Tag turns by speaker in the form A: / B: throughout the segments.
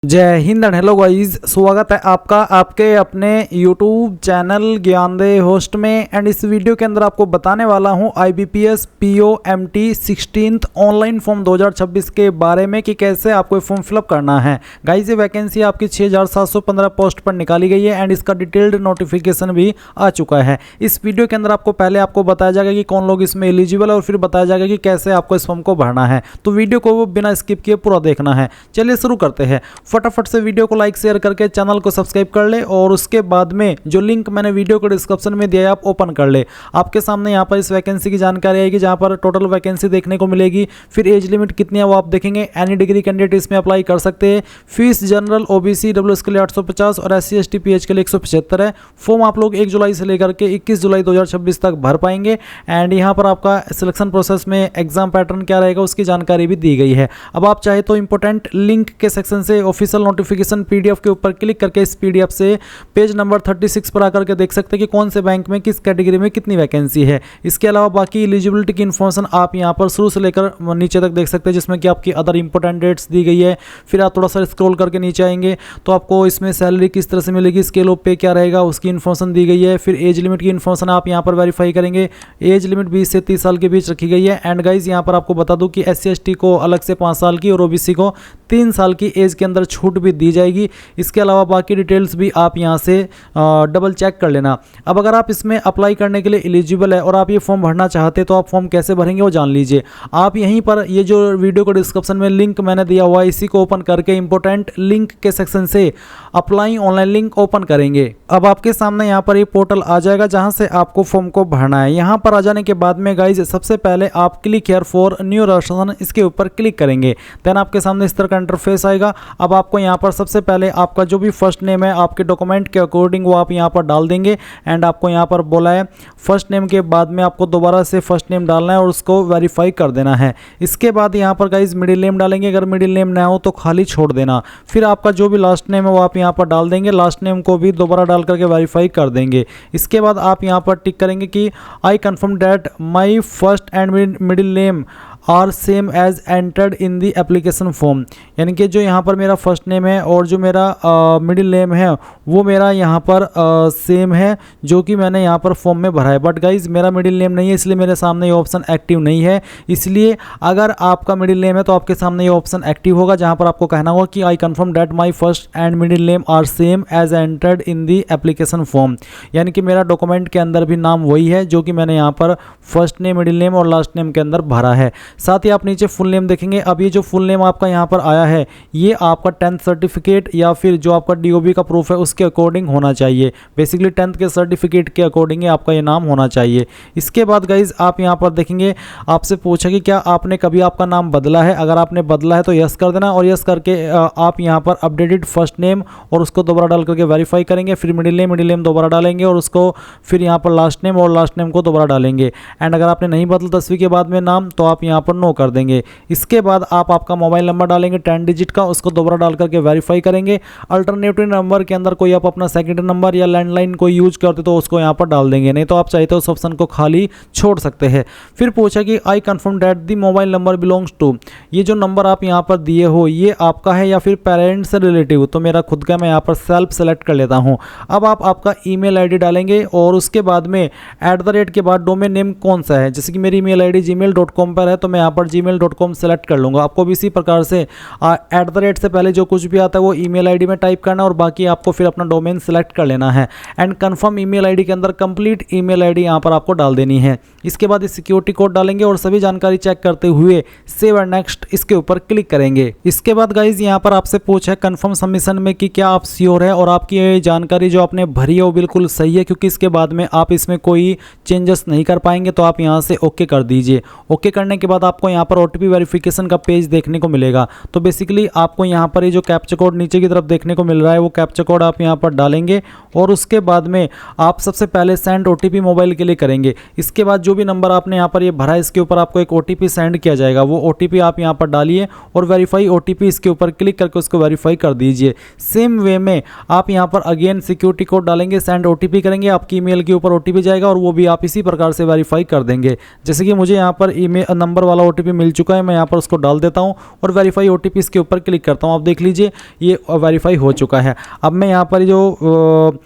A: जय Hind and hello guys, स्वागत है आपका आपके अपने YouTube चैनल ज्ञानदे होस्ट में। एंड इस वीडियो के अंदर आपको बताने वाला हूं IBPS POMT 16th online form 2026 के बारे में कि कैसे आपको फॉर्म फिलअप करना है। गाइस ये वैकेंसी आपकी 6715 पोस्ट पर निकाली गई है एंड इसका डिटेल्ड नोटिफिकेशन भी आ चुका है। इस वीडियो के अंदर आपको बताया जाएगा कि कौन लोग इसमें एलिजिबल है और फिर बताया जाएगा कि कैसे आपको इस फॉर्म को भरना है। तो वीडियो को बिना स्किप किए पूरा देखना है। चलिए शुरू करते हैं। फटाफट से वीडियो को लाइक शेयर करके चैनल को सब्सक्राइब कर ले और उसके बाद में जो लिंक मैंने वीडियो को डिस्क्रिप्शन में दिया है आप ओपन कर ले। आपके सामने यहाँ पर इस वैकेंसी की जानकारी आएगी जहाँ पर टोटल वैकेंसी देखने को मिलेगी, फिर एज लिमिट कितनी है वो आप देखेंगे। एनी डिग्री कैंडिडेट इसमें अप्लाई कर सकते हैं। फीस जनरल OBC WS के लिए 850 और SC ST PH के लिए 175 है। फॉर्म आप लोग 1 जुलाई से लेकर के 21 जुलाई 2026 तक भर पाएंगे। एंड यहाँ पर आपका सिलेक्शन प्रोसेस में एग्जाम पैटर्न क्या रहेगा उसकी जानकारी भी दी गई है। अब आप चाहे तो इंपॉर्टेंट लिंक के सेक्शन से ऑफिशियल नोटिफिकेशन PDF के ऊपर क्लिक करके इस PDF से पेज नंबर 36 पर आकर के देख सकते हैं कि कौन से बैंक में किस कैटेगरी में कितनी वैकेंसी है। इसके अलावा बाकी एलिजिबिलिटी की इन्फॉर्मेशन आप यहां पर शुरू से लेकर नीचे तक देख सकते हैं, जिसमें कि आपकी अदर इंपॉर्टेंट डेट्स दी गई है। फिर आप थोड़ा सा स्क्रॉल करके नीचे आएंगे तो आपको इसमें सैलरी किस तरह से मिलेगी, स्केल ऑफ पे क्या रहेगा उसकी इन्फॉर्मेशन दी गई है। फिर एज लिमिट की इन्फॉर्मेशन आप यहाँ पर वेरीफाई करेंगे। एज लिमिट 20 से 30 साल के बीच रखी गई है। एंड गाइज यहाँ पर आपको बता दूं कि SC ST को अलग से 5 साल की और OBC को 3 साल की एज के अंदर छूट भी दी जाएगी। इसके अलावा बाकी डिटेल्स भी आप यहां से डबल चेक कर लेना। अब अगर आप इसमें अप्लाई करने के लिए एलिजिबल है और आप ये फॉर्म भरना चाहते हैं तो आप फॉर्म कैसे भरेंगे वो जान लीजिए। आप यहीं पर ये जो वीडियो को डिस्क्रिप्शन में लिंक मैंने दिया हुआ है इसी को ओपन करके इंपॉर्टेंट लिंक के सेक्शन से अप्लाई ऑनलाइन लिंक ओपन करेंगे। अब आपके सामने यहाँ पर ये पोर्टल आ जाएगा जहां से आपको फॉर्म को भरना है। यहाँ पर आ जाने के बाद में गाइज सबसे पहले आप click here for new registration इसके ऊपर क्लिक करेंगे। देन आपके सामने इस तरह का इंटरफेस आएगा। अब आपको यहाँ पर सबसे पहले आपका जो भी फर्स्ट नेम है आपके डॉक्यूमेंट के अकॉर्डिंग वो आप यहाँ पर डाल देंगे। एंड आपको यहाँ पर बोला है फर्स्ट नेम के बाद में आपको दोबारा से फर्स्ट नेम डालना है और उसको वेरीफाई कर देना है। इसके बाद यहाँ पर गाइज मिडिल नेम डालेंगे, अगर मिडिल नेम ना हो तो खाली छोड़ देना। फिर आपका जो भी लास्ट नेम है वो आप यहाँ पर डाल देंगे, लास्ट नेम को भी दोबारा डाल करके वेरीफाई कर देंगे। इसके बाद आप यहाँ पर टिक करेंगे कि I confirm that my first and middle name are same as entered in the application form, यानी कि जो यहाँ पर मेरा फर्स्ट नेम है और जो मेरा मिडिल नेम है वो मेरा यहाँ पर सेम है जो कि मैंने यहाँ पर फॉर्म में भरा है। बट गाइज मेरा मिडिल नेम नहीं है इसलिए मेरे सामने ये ऑप्शन एक्टिव नहीं है। इसलिए अगर आपका मिडिल नेम है तो आपके सामने ये ऑप्शन एक्टिव होगा जहाँ पर आपको कहना होगा कि I confirm that my first and middle name are same as entered in the application form, यानी कि मेरा डॉक्यूमेंट के अंदर भी नाम वही है जो कि मैंने यहाँ पर फर्स्ट नेम मिडिल नेम और लास्ट नेम के अंदर भरा है। साथ ही आप नीचे फुल नेम देखेंगे। अब ये जो फुल नेम आपका यहाँ पर आया है ये आपका 10th सर्टिफिकेट या फिर जो आपका DOB का प्रूफ है उसके अकॉर्डिंग होना चाहिए। बेसिकली 10th के सर्टिफिकेट के अकॉर्डिंग आपका ये नाम होना चाहिए। इसके बाद गाइज आप यहाँ पर देखेंगे आपसे पूछा कि क्या आपने कभी आपका नाम बदला है। अगर आपने बदला है तो यस कर देना और यस करके आप यहाँ पर अपडेटेड फर्स्ट नेम और उसको दोबारा डाल करके वेरीफाई करेंगे। फिर मिडिल नेम दोबारा डालेंगे और उसको फिर यहाँ पर लास्ट नेम और लास्ट नेम को दोबारा डालेंगे। एंड अगर आपने नहीं बदला 10वीं के बाद में नाम तो आप यहाँ पर नो कर देंगे। इसके बाद आप आपका मोबाइल नंबर डालेंगे 10 डिजिट का, उसको दोबारा डाल करके वेरीफाई करेंगे। अल्टरनेटिव नंबर के अंदर कोई आप अपना सेकेंडरी नंबर या लैंडलाइन कोई यूज करते तो उसको यहाँ पर डाल देंगे, नहीं तो आप चाहते हो उस ऑप्शन को खाली छोड़ सकते हैं। फिर पूछा कि I confirm that the mobile number belongs to, ये जो नंबर आप यहाँ पर दिए हो ये आपका है या फिर पेरेंट्स से रिलेटिव, तो मेरा खुद का मैं यहाँ पर सेल्फ सेलेक्ट कर लेता हूँ। अब आप आपका ईमेल आईडी डालेंगे और उसके बाद में @ के बाद डोमेन नेम कौन सा है। जैसे कि मेरी ईमेल आईडी gmail.com पर है तो मैं यहाँ पर gmail.com सेलेक्ट कर लूँगा। आपको भी इसी प्रकार से @ से पहले जो कुछ भी आता है वो ईमेल आईडी में टाइप करना और बाकी आपको फिर अपना डोमेन सेलेक्ट कर लेना है। एंड कंफर्म ईमेल आईडी के अंदर कंप्लीट ईमेल आईडी यहाँ पर आपको डाल देनी है। इसके बाद इस सिक्योरिटी कोड डालेंगे और सभी जानकारी चेक करते हुए सेव एंड नेक्स्ट इसके ऊपर क्लिक करेंगे। इसके बाद गाइज यहाँ पर आपसे पूछा है कंफर्म सबमिशन में कि क्या आप श्योर है और आपकी ये जानकारी जो आपने भरी है वो बिल्कुल सही है, क्योंकि इसके बाद में आप इसमें कोई चेंजेस नहीं कर पाएंगे। तो आप यहाँ से ओके कर दीजिए। ओके करने के बाद आपको यहाँ पर OTP वेरिफिकेशन का पेज देखने को मिलेगा। तो बेसिकली आपको यहाँ पर ये जो कैप्चा कोड नीचे की तरफ देखने को मिल रहा है वो कैप्चा कोड आप आप यहाँ पर डालेंगे और उसके बाद में आप सबसे पहले सेंड OTP मोबाइल के लिए करेंगे। इसके बाद जो भी नंबर आपने यहाँ पर ये भरा है इसके ऊपर आपको एक OTP सेंड किया जाएगा, वो OTP आप यहाँ पर डालिए और वेरीफाई OTP इसके ऊपर क्लिक करके उसको वेरीफाई कर दीजिए। सेम वे में आप यहाँ पर अगेन सिक्योरिटी कोड डालेंगे, सेंड OTP करेंगे, आपकी ईमेल के ऊपर OTP जाएगा और वो भी आप इसी प्रकार से वेरीफाई कर देंगे। जैसे कि मुझे यहाँ पर ईमेल नंबर वाला OTP मिल चुका है, मैं यहाँ पर उसको डाल देता हूँ और वेरीफाई OTP इसके ऊपर क्लिक करता हूँ। आप देख लीजिए ये वेरीफाई हो चुका है। अब मैं यहाँ पर जो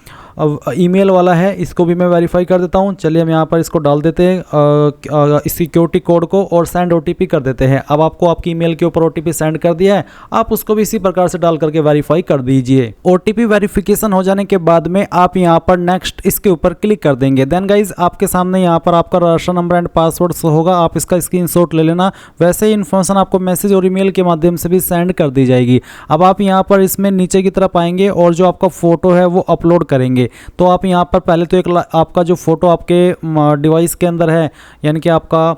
A: ईमेल वाला है इसको भी मैं वेरीफाई कर देता हूं। चलिए हम यहाँ पर इसको डाल देते हैं सिक्योरिटी कोड को और सेंड OTP कर देते हैं। अब आपको आपकी ईमेल के ऊपर OTP सेंड कर दिया है, आप उसको भी इसी प्रकार से डाल करके वेरीफाई कर दीजिए। OTP वेरिफिकेशन हो जाने के बाद में आप यहाँ पर नेक्स्ट इसके ऊपर क्लिक कर देंगे। देन गाइज आपके सामने यहाँ पर आपका रजिस्टर नंबर एंड पासवर्ड होगा, आप इसका स्क्रीनशॉट ले लेना। वैसे ही इन्फॉर्मेशन आपको मैसेज और ईमेल के माध्यम से भी सेंड कर दी जाएगी। अब आप यहाँ पर इसमें नीचे की तरफ आएंगे और जो आपका फोटो है वो अपलोड करेंगे। तो आप यहाँ पर पहले तो एक आपका जो फोटो आपके डिवाइस के अंदर है, यानी कि आपका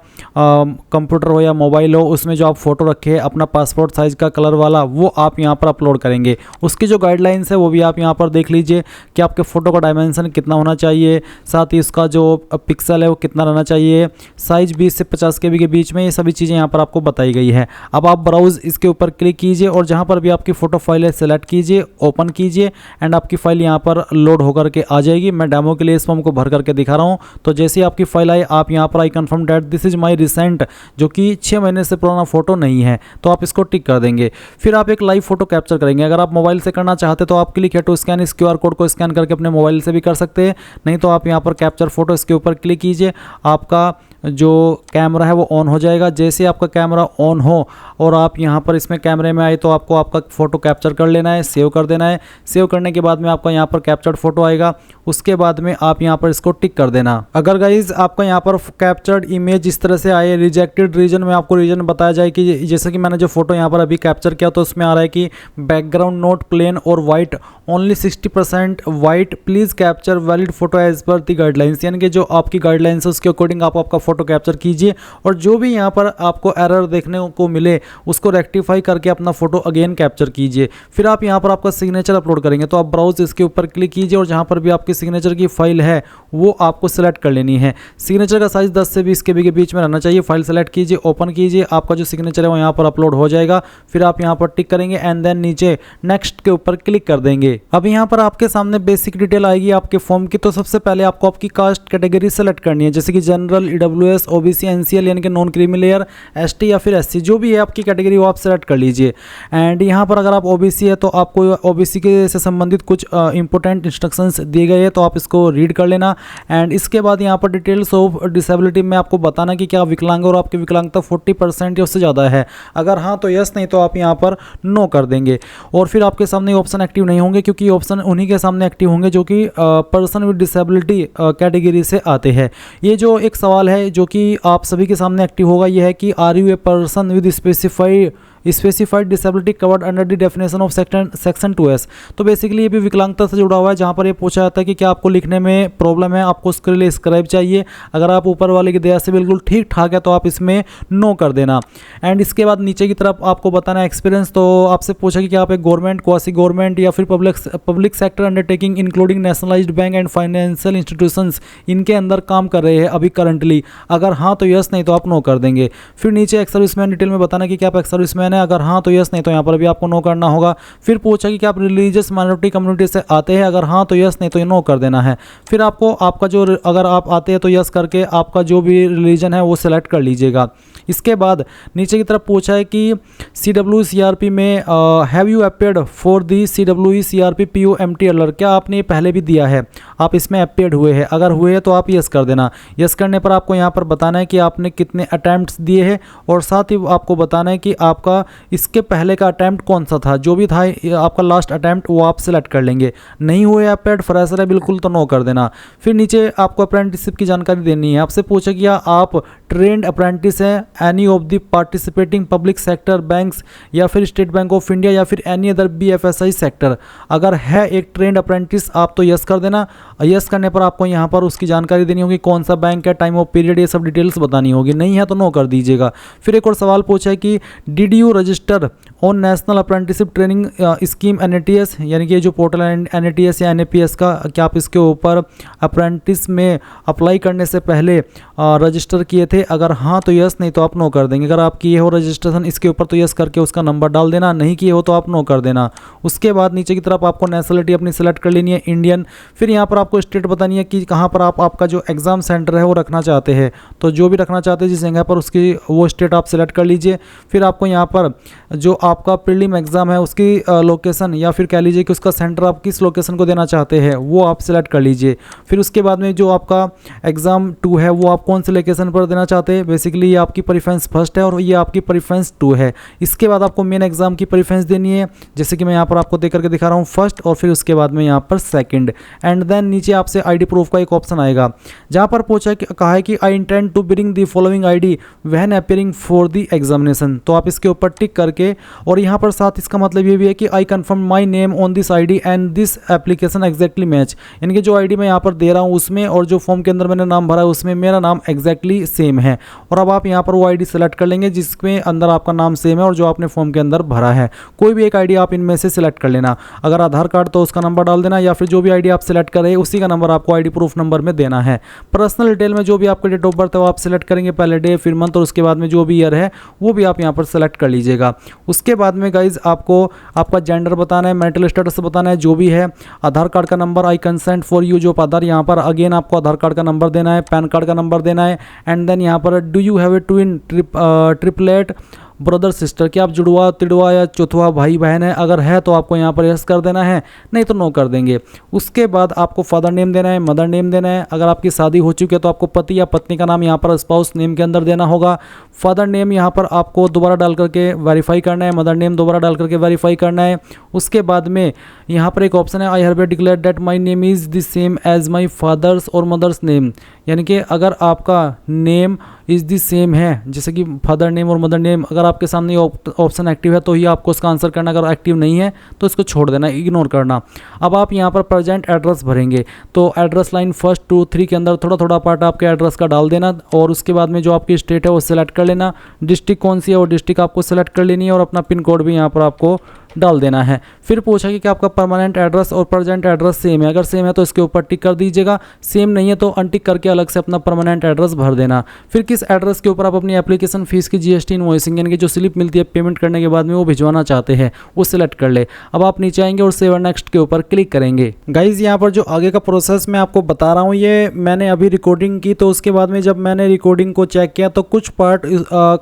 A: कंप्यूटर हो या मोबाइल हो, उसमें जो आप फोटो रखे हैं अपना पासपोर्ट साइज का कलर वाला, वो आप यहाँ पर अपलोड करेंगे। उसकी जो गाइडलाइंस है वो भी आप यहाँ पर देख लीजिए कि आपके फोटो का डायमेंशन कितना होना चाहिए, साथ ही उसका जो पिक्सल है वो कितना रहना चाहिए, साइज 20 से 50 KB के बीच में, ये सभी चीज़ें यहाँ पर आपको बताई गई है। अब आप ब्राउज इसके ऊपर क्लिक कीजिए और जहाँ पर भी आपकी फोटो फाइल है सेलेक्ट कीजिए, ओपन कीजिए एंड आपकी फाइल यहाँ पर लोड होकर के आ जाएगी। मैं डेमो के लिए इस फॉर्म को भर करके दिखा रहा हूं। तो जैसे ही आपकी फाइल आए आप यहां पर I confirm that this is my recent, जो कि 6 महीने से पुराना फोटो नहीं है, तो आप इसको टिक कर देंगे। फिर आप एक लाइव फोटो कैप्चर करेंगे। अगर आप मोबाइल से करना चाहते तो आप क्लिक है टू स्कैन, इस QR कोड को स्कैन करके अपने मोबाइल से भी कर सकते हैं, नहीं तो आप यहां पर कैप्चर फोटो इसके ऊपर क्लिक कीजिए। आपका जो कैमरा है वो ऑन हो जाएगा। जैसे आपका कैमरा ऑन हो और आप यहाँ पर इसमें कैमरे में आए तो आपको आपका फ़ोटो कैप्चर कर लेना है, सेव कर देना है। सेव करने के बाद में आपका यहाँ पर कैप्चर्ड फ़ोटो आएगा, उसके बाद में आप यहाँ पर इसको टिक कर देना। अगर गाइज आपका यहाँ पर कैप्चर्ड इमेज इस तरह से आए रिजेक्टेड रीजन में, आपको रीजन बताया जाए कि जैसे कि मैंने जो फोटो यहाँ पर अभी कैप्चर किया तो उसमें आ रहा है कि बैकग्राउंड नोट प्लेन और white, only 60% white, please capture valid photo as per the guidelines, यानी कि जो आपकी गाइडलाइंस है उसके अकॉर्डिंग आप आपका फोटो कैप्चर कीजिए और जो भी यहाँ पर आपको एरर देखने को मिले उसको रेक्टिफाई करके अपना फोटो अगेन कैप्चर कीजिए। फिर आप यहाँ पर आपका सिग्नेचर अपलोड करेंगे, तो आप ब्राउज इसके ऊपर क्लिक कीजिए और जहाँ पर भी आपकी सिग्नेचर की फाइल है वो आपको सिलेक्ट कर लेनी है। सिग्नेचर का साइज 10 से 20 KB के बीच में रहना चाहिए। फाइल सेलेक्ट कीजिए, ओपन कीजिए, आपका जो सिग्नेचर है वो यहाँ पर अपलोड हो जाएगा। फिर आप यहाँ पर टिक करेंगे एंड देन नीचे नेक्स्ट के ऊपर क्लिक कर देंगे। अब यहाँ पर आपके सामने बेसिक डिटेल आएगी आपके फॉर्म की। तो सबसे पहले आपको आपकी कास्ट कैटेगरी सेलेक्ट करनी है, जैसे कि जनरल, EWS, OBC, NCL यानी कि नॉन क्रीमी लेयर, ST या फिर SC, जो भी है आपकी कैटेगरी वो आप सेलेक्ट कर लीजिए। एंड यहाँ पर अगर आप OBC है तो आपको OBC के से संबंधित कुछ इंपॉर्टेंट इंस्ट्रक्शंस दिए गए हैं, तो आप इसको रीड कर लेना। एंड इसके बाद यहाँ पर डिटेल्स ऑफ डिसेबिलिटी में आपको बताना कि क्या विकलांग और आपकी विकलांगता 40% या उससे ज़्यादा है। अगर हाँ तो यस, नहीं तो आप यहाँ पर नो कर देंगे। और फिर आपके सामने ऑप्शन एक्टिव नहीं होंगे, क्योंकि ऑप्शन उन्हीं के सामने एक्टिव होंगे जो कि पर्सन विद डिसेबिलिटी कैटेगरी से आते हैं। ये जो एक सवाल है जो कि आप सभी के सामने एक्टिव होगा, ये है कि are you a person with specified disability covered under the definition of section 2S। तो बेसिकली ये भी विकलांगता से जुड़ा हुआ है, जहाँ पर ये पूछा जाता है कि क्या आपको लिखने में प्रॉब्लम है, आपको उसके लिए स्क्राइब चाहिए। अगर आप ऊपर वाले की दया से बिल्कुल ठीक ठाक है तो आप इसमें नो कर देना। एंड इसके बाद नीचे की तरफ आपको बताना है एक्सपीरियंस। तो आपसे पूछा कि क्या आप एक गवर्नमेंट, क्वासी गवर्नमेंट या फिर public sector undertaking including nationalised bank and financial institutions इनके अंदर काम कर रहे हैं अभी करंटली। अगर हाँ तो यस, नहीं तो आप नो कर देंगे। फिर नीचे एक्स सर्विसमैन डिटेल में बताना कि क्या आप एक्स सर्विसमैन है। अगर हाँ तो यस, नहीं तो यहाँ पर भी आपको नो करना होगा। फिर पूछा कि क्या आप रिलीजियस माइनॉरिटी कम्युनिटी से आते हैं। अगर हाँ तो यस, नहीं तो नो कर देना है। फिर आपको आपका जो, अगर आप आते हैं तो यस करके आपका जो भी रिलीजन है वो सिलेक्ट कर लीजिएगा। इसके बाद नीचे की तरफ पूछा है कि CWE-CRP में have you appeared for the CWE-CRP POMT alert, क्या आपने पहले भी दिया है, आप इसमें अपेयर्ड हुए हैं। अगर हुए हैं तो आप यस कर देना। यस करने पर आपको यहाँ पर बताना है कि आपने कितने अटैम्प्ट्स दिए हैं और साथ ही आपको बताना है कि आपका इसके पहले का अटैम्प्ट कौन सा था, जो भी था आपका लास्ट अटैम्प्ट वो आप सिलेक्ट कर लेंगे। नहीं हुए अपेयर्ड, फ्रेशर है बिल्कुल, तो नो कर देना। फिर नीचे आपको अप्रेंटिसशिप की जानकारी देनी है। आपसे पूछा कि आप ट्रेंड अप्रेंटिस है any of the participating public sector banks या फिर स्टेट बैंक ऑफ इंडिया या फिर एनी अदर BFSI सेक्टर। अगर है एक ट्रेंड अप्रेंटिस आप तो यस कर देना। यस करने पर आपको यहाँ पर उसकी जानकारी देनी होगी, कौन सा बैंक है, टाइम ऑफ पीरियड, ये सब डिटेल्स बतानी होगी। नहीं है तो नो कर दीजिएगा। फिर एक और सवाल पूछा है कि did you you register on national apprenticeship training scheme NATS, यानी कि ये जो पोर्टल है NATS या NAPS का, क्या आप इसके ऊपर अप्रेंटिस में अप्लाई करने से पहले रजिस्टर किए थे? अगर हाँ तो यस, नहीं तो आप नो कर देंगे। अगर आप किए हो रजिस्ट्रेशन इसके ऊपर तो यस करके उसका नंबर डाल देना, नहीं किए हो तो आप नो कर देना। उसके बाद नीचे की तरफ आपको नेशनलिटी अपनी सेलेक्ट कर लेनी है, इंडियन। फिर यहाँ पर आपको स्टेट बतानी है कि कहाँ पर आप आपका जो एग्ज़ाम सेंटर है वो रखना चाहते हैं, तो जो भी रखना चाहते हैं जिस जगह पर उसकी वो स्टेट आप सेलेक्ट कर लीजिए। फिर आपको यहाँ पर जो आपका प्रीलिम एग्ज़ाम है उसकी लोकेशन, या फिर कह लीजिए कि उसका सेंटर आप किस लोकेशन को देना चाहते हैं वो आप सेलेक्ट कर लीजिए। फिर उसके बाद में जो आपका एग्ज़ाम 2 है वो आप कौन से लोकेशन पर देना चाहते हैं। बेसिकली ये आपकी प्रेफरेंस फर्स्ट है और ये आपकी प्रेफरेंस 2 है। इसके बाद आपको मेन एग्ज़ाम की प्रेफरेंस देनी है, जैसे कि मैं यहाँ पर आपको दे करके दिखा रहा हूँ, फर्स्ट, और फिर उसके बाद में यहाँ पर सेकंड। एंड देन नीचे आपसे ID प्रूफ का एक ऑप्शन आएगा जहाँ पर कहा है कि I intend to bring the following ID when appearing for the examination. तो आप इसके ऊपर टिक करके, और यहाँ पर साथ इसका मतलब ये भी है कि I confirm my name on this ID and this application exactly match, यानी कि जो ID मैं यहाँ पर दे रहा हूँ उसमें और जो फॉर्म के अंदर मैंने नाम भरा है उसमें मेरा नाम एग्जैक्टली सेम है। और अब आप यहाँ पर वो ID सेलेक्ट कर लेंगे जिसमें अंदर आपका नाम सेम है और जो आपने फॉर्म के अंदर भरा है। कोई भी एक ID आप इनमें से सिलेक्ट कर लेना। अगर आधार कार्ड तो उसका नंबर डाल देना, या फिर जो भी ID आप सिलेक्ट करें उसी का नंबर आपको ID प्रूफ नंबर में देना है। पर्सनल डिटेल में जो भी आपका डेट ऑफ बर्थ है वो आप सिलेक्ट करेंगे, पहले डे फिर मंथ, और उसके बाद में जो भी ईयर है वो भी आप यहाँ पर सेलेक्ट कर लीजिएगा। उसके बाद में गाइज आपको आपका जेंडर बताना है, मैरिटल स्टेटस बताना है जो भी है, आधार कार्ड का number, I consent for you जो आधार, यहाँ पर अगेन आपको आधार कार्ड का नंबर देना है, पैन कार्ड का नंबर देना है। एंड देन यहाँ पर do you have a twin triplet brother sister, क्या आप जुड़वा तिड़वा या चौथवा भाई बहन है? अगर है तो आपको यहाँ पर यस कर देना है, नहीं तो नो कर देंगे। उसके बाद आपको फादर नेम देना है, मदर नेम देना है। अगर आपकी शादी हो चुकी है तो आपको पति या पत्नी का नाम यहाँ पर स्पाउस नेम के अंदर देना होगा। फादर नेम यहाँ पर आपको दोबारा डाल करके वेरीफाई करना है, मदर नेम दोबारा डाल करके वेरीफाई करना है। उसके बाद में यहाँ पर एक ऑप्शन है, I have declare that my name is the same as my father's और मदर्स नेम, यानी कि अगर आपका नेम इज़ द सेम है, जैसे कि फादर नेम और मदर नेम, अगर आपके सामने ऑप्शन एक्टिव है तो ही आपको उसका आंसर करना, अगर एक्टिव नहीं है तो इसको छोड़ देना, इग्नोर करना। अब आप यहाँ पर प्रेजेंट एड्रेस भरेंगे, तो एड्रेस लाइन 1, 2, 3 के अंदर थोड़ा थोड़ा पार्ट आपके एड्रेस का डाल देना, और उसके बाद में जो आपकी स्टेट है वो सिलेक्ट कर लेना, डिस्ट्रिक्ट कौन सी है वो डिस्ट्रिक्ट आपको सिलेक्ट कर लेनी है, और अपना पिन कोड भी यहाँ पर आपको डाल देना है। फिर पूछा कि आपका परमानेंट एड्रेस और प्रेजेंट एड्रेस सेम है, अगर सेम है तो इसके ऊपर टिक कर दीजिएगा, सेम नहीं है तो अनटिक करके अलग से अपना परमानेंट एड्रेस भर देना। फिर किस एड्रेस के ऊपर आप अपनी एप्लीकेशन फीस की GST इनवॉइसिंग यानी कि जो स्लिप मिलती है पेमेंट करने के बाद में वो भिजवाना चाहते हैं वो सिलेक्ट कर ले। अब आप नीचे आएंगे और सेव नेक्स्ट के ऊपर क्लिक करेंगे। गाइज यहाँ पर जो आगे का प्रोसेस मैं आपको बता रहा हूँ ये मैंने अभी रिकॉर्डिंग की, तो उसके बाद में जब मैंने रिकॉर्डिंग को चेक किया तो कुछ पार्ट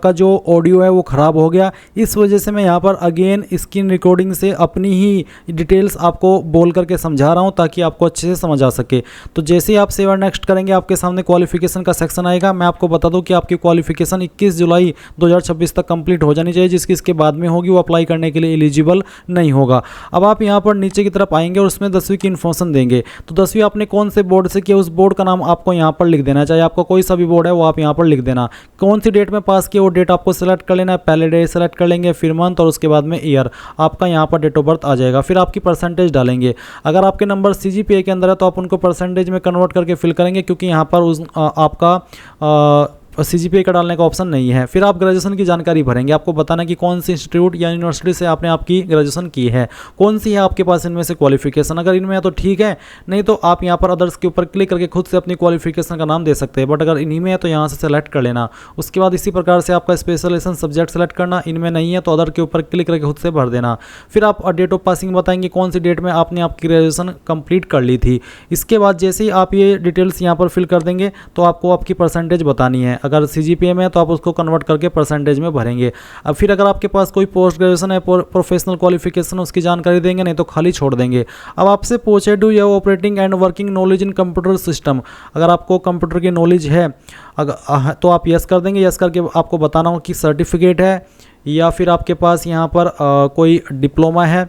A: का जो ऑडियो है वो ख़राब हो गया। इस वजह से मैं यहाँ पर अगेन स्क्रीन रिकॉर्डिंग से अपनी ही डिटेल्स आपको बोल करके समझा रहा हूं ताकि आपको अच्छे से समझ आ सके। तो जैसे ही आप सेव और नेक्स्ट करेंगे आपके सामने क्वालिफिकेशन का सेक्शन आएगा। मैं आपको बता दूं कि आपकी क्वालिफिकेशन 21 जुलाई 2026 तक कंप्लीट हो जानी चाहिए, जिसकी इसके बाद में होगी वो अप्लाई करने के लिए एलिजिबल नहीं होगा। अब आप यहाँ पर नीचे की तरफ आएंगे और उसमें 10वीं की इन्फॉर्मेशन देंगे। तो 10वीं आपने कौन से बोर्ड से किया उस बोर्ड का नाम आपको यहाँ पर लिख देना, चाहे आपका कोई सा भी बोर्ड है वो आप यहाँ पर लिख देना। कौन सी डेट में पास किया वो डेट आपको सेलेक्ट कर लेना है, पहले डे सेलेक्ट कर लेंगे, फिर मंथ और उसके बाद में ईयर आपका यहाँ पर डेट ऑफ बर्थ आ जाएगा। फिर आपकी परसेंटेज डालेंगे, अगर आपके नंबर CGPA के अंदर है तो आप उनको परसेंटेज में कन्वर्ट करके फिल करेंगे, क्योंकि यहाँ पर आपका CGPA का डालने का ऑप्शन नहीं है। फिर आप ग्रेजुएशन की जानकारी भरेंगे, आपको बताना कि कौन सी इंस्टीट्यूट या यूनिवर्सिटी से आपने आपकी ग्रेजुएशन की है, कौन सी है आपके पास इनमें से क्वालिफिकेशन, अगर इनमें है तो ठीक है, नहीं तो आप यहाँ पर अदर्स के ऊपर क्लिक करके खुद से अपनी क्वालिफिकेशन का नाम दे सकते हैं, बट अगर इन्हीं में है तो यहाँ से सेलेक्ट कर लेना। उसके बाद इसी प्रकार से आपका स्पेशलाइजेशन सब्जेक्ट सेलेक्ट करना, इनमें नहीं है तो अदर के ऊपर क्लिक करके खुद से भर देना। फिर आप डेट ऑफ पासिंग बताएंगे, कौन सी डेट में आपने आपकी ग्रेजुएशन कंप्लीट कर ली थी। इसके बाद जैसे ही आप ये डिटेल्स यहाँ पर फिल कर देंगे तो आपको आपकी परसेंटेज बतानी है, अगर CGPA में तो आप उसको कन्वर्ट करके परसेंटेज में भरेंगे। अब फिर अगर आपके पास कोई पोस्ट ग्रेजुएशन है, प्रोफेशनल क्वालिफिकेशन, उसकी जानकारी देंगे, नहीं तो खाली छोड़ देंगे। अब आपसे पूछे do you operating and working knowledge in computer system, अगर आपको कंप्यूटर की नॉलेज है अगर तो आप यस कर देंगे। यस करके आपको बताना हो कि सर्टिफिकेट है या फिर आपके पास यहाँ पर कोई डिप्लोमा है।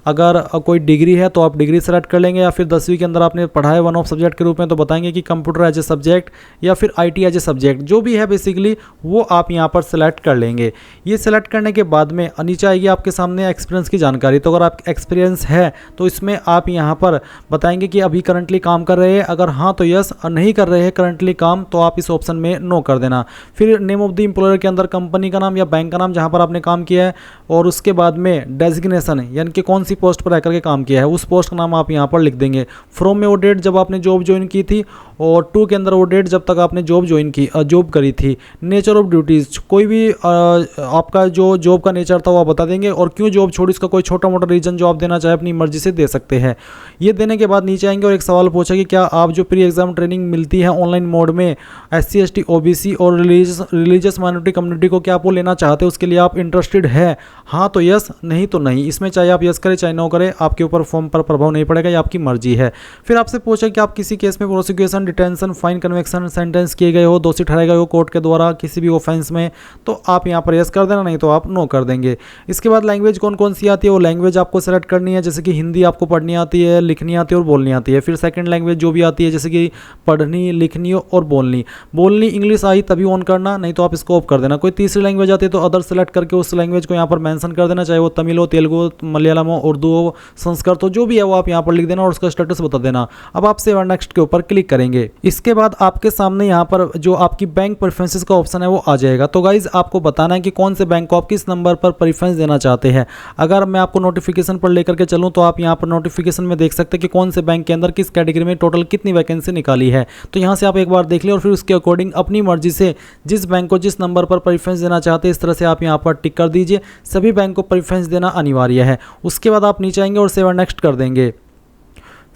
A: अगर कोई डिग्री है तो आप डिग्री सेलेक्ट कर लेंगे, या फिर 10वीं के अंदर आपने पढ़ा है वन ऑफ सब्जेक्ट के रूप में तो बताएंगे कि कंप्यूटर एज ए सब्जेक्ट या फिर IT एज ए सब्जेक्ट, जो भी है बेसिकली वो आप यहाँ पर सेलेक्ट कर लेंगे। ये सेलेक्ट करने के बाद में नीचे आएगी आपके सामने एक्सपीरियंस की जानकारी। तो अगर आप एक्सपीरियंस है तो इसमें आप यहाँ पर बताएंगे कि अभी करंटली काम कर रहे हैं, अगर हाँ तो यस, और नहीं कर रहे हैं करंटली काम तो आप इस ऑप्शन में नो कर देना। फिर नेम ऑफ द एम्प्लॉयर के अंदर कंपनी का नाम या बैंक का नाम जहाँ पर आपने काम किया है, और उसके बाद में डेजिग्नेशन यानी कि कौन सी पोस्ट पर रह करके काम किया है उस पोस्ट का नाम आप यहाँ पर लिख देंगे। फ्रॉम में वो डेट जब आपने जॉब ज्वाइन की थी, और टू के अंदर वो डेट जब तक आपने जॉब करी थी। नेचर ऑफ ड्यूटीज़, कोई भी आपका जो जॉब का नेचर था वो आप बता देंगे, और क्यों जॉब छोड़ी इसका कोई छोटा मोटा रीजन जो आप देना चाहे अपनी मर्जी से दे सकते हैं। ये देने के बाद नीचे आएंगे और एक सवाल पूछा कि क्या आप जो प्री एग्जाम ट्रेनिंग मिलती है ऑनलाइन मोड में SC ST OBC और रिलीजियस माइनॉरिटी कम्युनिटी को क्या आप वो लेना चाहते हैं, उसके लिए आप इंटरेस्टेड है, हाँ तो यस, नहीं तो नहीं। इसमें चाहे आप यस करें चाहे नो करें, आपके ऊपर फॉर्म पर प्रभाव नहीं पड़ेगा, ये आपकी मर्जी है। फिर आपसे पूछा कि आप किसी केस में prosecution, detention, fine, convection, sentence किए गए हो, दोषी ठहराए गए हो कोर्ट के द्वारा किसी भी ऑफेंस में, तो आप यहाँ पर यस कर देना, नहीं तो आप नो कर देंगे। इसके बाद लैंग्वेज कौन कौन सी आती है वो लैंग्वेज आपको सेलेक्ट करनी है, जैसे कि हिंदी आपको पढ़नी आती है, लिखनी आती है और बोलनी आती है। फिर सेकंड लैंग्वेज जो भी आती है जैसे कि पढ़नी, लिखनी और बोलनी इंग्लिश आई तभी ऑन करना, नहीं तो आप इसको ऑफ कर देना। कोई तीसरी लैंग्वेज आती है तो अदर सेलेक्ट करके उस लैंग्वेज को यहाँ पर मेंशन कर देना, चाहे वो तमिल हो, तेलुगु हो, मलयालम हो, उर्दू हो, संस्कृत हो, जो भी है वो आप यहाँ पर लिख देना और उसका स्टेटस बता देना। अब आप सेव एंड नेक्स्ट के ऊपर क्लिक करेंगे। इसके बाद आपके सामने यहाँ पर जो आपकी बैंक प्रेफरेंसेस का ऑप्शन है वो आ जाएगा। तो गाइज आपको बताना है कि कौन से बैंक को आप किस नंबर पर प्रेफरेंस देना चाहते हैं। अगर मैं आपको नोटिफिकेशन पर लेकर के चलूँ तो आप यहाँ पर नोटिफिकेशन में देख सकते हैं कि कौन से बैंक के अंदर किस कैटेगरी में टोटल कितनी वैकेंसी निकाली है। तो यहाँ से आप एक बार देख लें और फिर उसके अकॉर्डिंग अपनी मर्जी से जिस बैंक को जिस नंबर पर प्रेफरेंस देना चाहते हैं इस तरह से आप यहाँ पर टिक कर दीजिए। सभी बैंक को प्रेफरेंस देना अनिवार्य है। उसके बाद आप नीचे आएंगे और सेव एंड नेक्स्ट कर देंगे।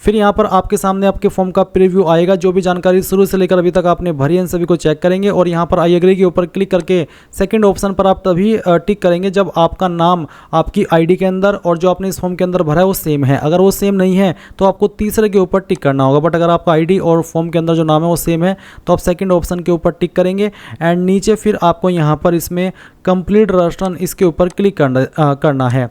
A: फिर यहाँ पर आपके सामने आपके फॉर्म का प्रीव्यू आएगा, जो भी जानकारी शुरू से लेकर अभी तक आपने भरी है इन सभी को चेक करेंगे और यहाँ पर आई एग्री के ऊपर क्लिक करके सेकंड ऑप्शन पर आप तभी टिक करेंगे जब आपका नाम आपकी आईडी के अंदर और जो आपने इस फॉर्म के अंदर भरा है वो सेम है। अगर वो सेम नहीं है तो आपको तीसरे के ऊपर टिक करना होगा, बट अगर आपका आईडी और फॉर्म के अंदर जो नाम है वो सेम है तो आप सेकंड ऑप्शन के ऊपर टिक करेंगे। एंड नीचे फिर आपको यहाँ पर इसमें कंप्लीट रजिस्ट्रेशन इसके ऊपर क्लिक करना है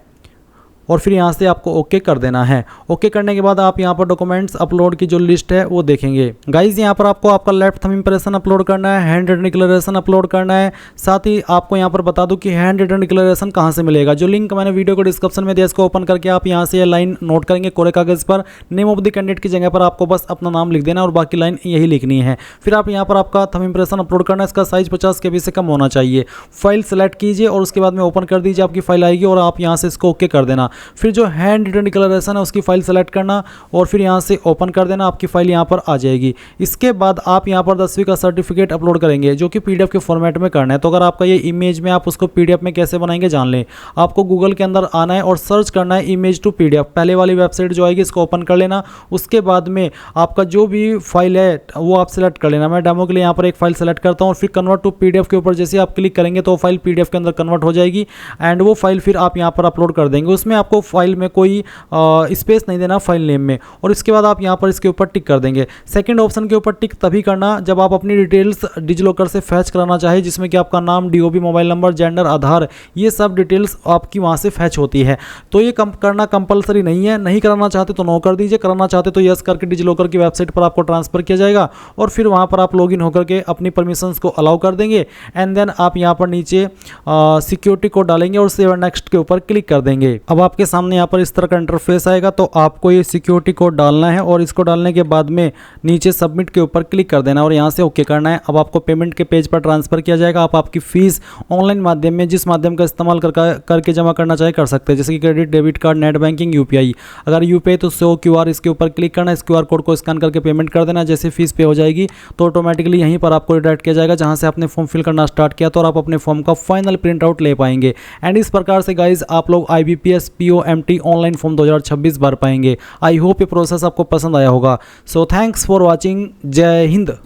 A: और फिर यहाँ से आपको ओके कर देना है। ओके करने के बाद आप यहाँ पर डॉक्यूमेंट्स अपलोड की जो लिस्ट है वो देखेंगे। गाइज यहाँ पर आपको आपका लेफ्ट थंब इंप्रेशन अपलोड करना है, हैंड रिटन डिक्लेरेशन अपलोड करना है। साथ ही आपको यहाँ पर बता दूं कि हैंड रिटन डिक्लेरेशन कहाँ से मिलेगा। जो लिंक मैंने वीडियो को डिस्क्रिप्शन में दिया इसको ओपन करके आप यहाँ से लाइन नोट करेंगे कोरे कागज पर। नेम ऑफ द कैंडिडेट की जगह पर आपको बस अपना नाम लिख देना और बाकी लाइन यही लिखनी है। फिर आप यहाँ पर आपका थंब इंप्रेशन अपलोड करना है, इसका साइज 50 KB से कम होना चाहिए। फाइल सेलेक्ट कीजिए और उसके बाद में ओपन कर दीजिए, आपकी फाइल आएगी और आप यहाँ से इसको ओके कर देना। फिर जो हैंड रिटन डिक्लेरेशन है उसकी फाइल सेलेक्ट करना और फिर यहाँ से ओपन कर देना, आपकी फाइल यहाँ पर आ जाएगी। इसके बाद आप यहाँ पर 10वीं का सर्टिफिकेट अपलोड करेंगे जो कि PDF के फॉर्मेट में करना है। तो अगर आपका ये इमेज में आप उसको PDF में कैसे बनाएंगे जान लें। आपको गूगल के अंदर आना है और सर्च करना है इमेज टू PDF। पहले वाली वेबसाइट जो आएगी इसको ओपन कर लेना। उसके बाद में आपका जो भी फाइल है वो आप सेलेक्ट कर लेना। मैं डेमो के लिए यहाँ पर एक फाइल सेलेक्ट करता हूँ और फिर कन्वर्ट टू PDF के ऊपर जैसे आप क्लिक करेंगे तो फाइल PDF के अंदर कन्वर्ट हो जाएगी एंड वो फाइल फिर आप यहाँ पर अपलोड कर देंगे। उसमें आपको फाइल में कोई स्पेस नहीं देना फाइल नेम में और इसके बाद आप यहाँ पर इसके ऊपर टिक कर देंगे। सेकंड ऑप्शन के ऊपर टिक तभी करना जब आप अपनी डिटेल्स डिजिलॉकर से फैच कराना चाहे, जिसमें कि आपका नाम, DOB, मोबाइल नंबर, जेंडर, आधार, ये सब डिटेल्स आपकी वहाँ से फैच होती है। तो ये करना कंपलसरी नहीं है। नहीं कराना चाहते तो नो कर दीजिए, कराना चाहते तो यस करके डिजिलॉकर की वेबसाइट पर आपको ट्रांसफर किया जाएगा और फिर वहाँ पर आप लॉगिन होकर के अपनी परमिशंस को अलाउ कर देंगे एंड देन आप यहाँ पर नीचे सिक्योरिटी कोड डालेंगे और सेव एंड नेक्स्ट के ऊपर क्लिक कर देंगे। अब आपके सामने यहाँ पर इस तरह का इंटरफेस आएगा तो आपको ये सिक्योरिटी कोड डालना है और इसको डालने के बाद में नीचे सबमिट के ऊपर क्लिक कर देना और यहाँ से ओके करना है। अब आपको पेमेंट के पेज पर ट्रांसफर किया जाएगा। आप आपकी फीस ऑनलाइन माध्यम में जिस माध्यम का इस्तेमाल करके जमा करना चाहे कर सकते हैं, जैसे कि credit, debit card, net banking, UPI। अगर UPI तो शो QR इसके ऊपर क्लिक करना है, इस QR कोड को स्कैन करके पेमेंट कर देना। जैसे फीस पे हो जाएगी तो ऑटोमेटिकली यहीं पर आपको रिडायरेक्ट किया जाएगा जहाँ से आपने फॉर्म फिल करना स्टार्ट किया तो और आप अपने फॉर्म का फाइनल प्रिंट आउट ले पाएंगे। एंड इस प्रकार से गाइज आप लोग IBPS PO MT online form 2026 भर पाएंगे। आई होप ये प्रोसेस आपको पसंद आया होगा। So thanks for watching. जय हिंद।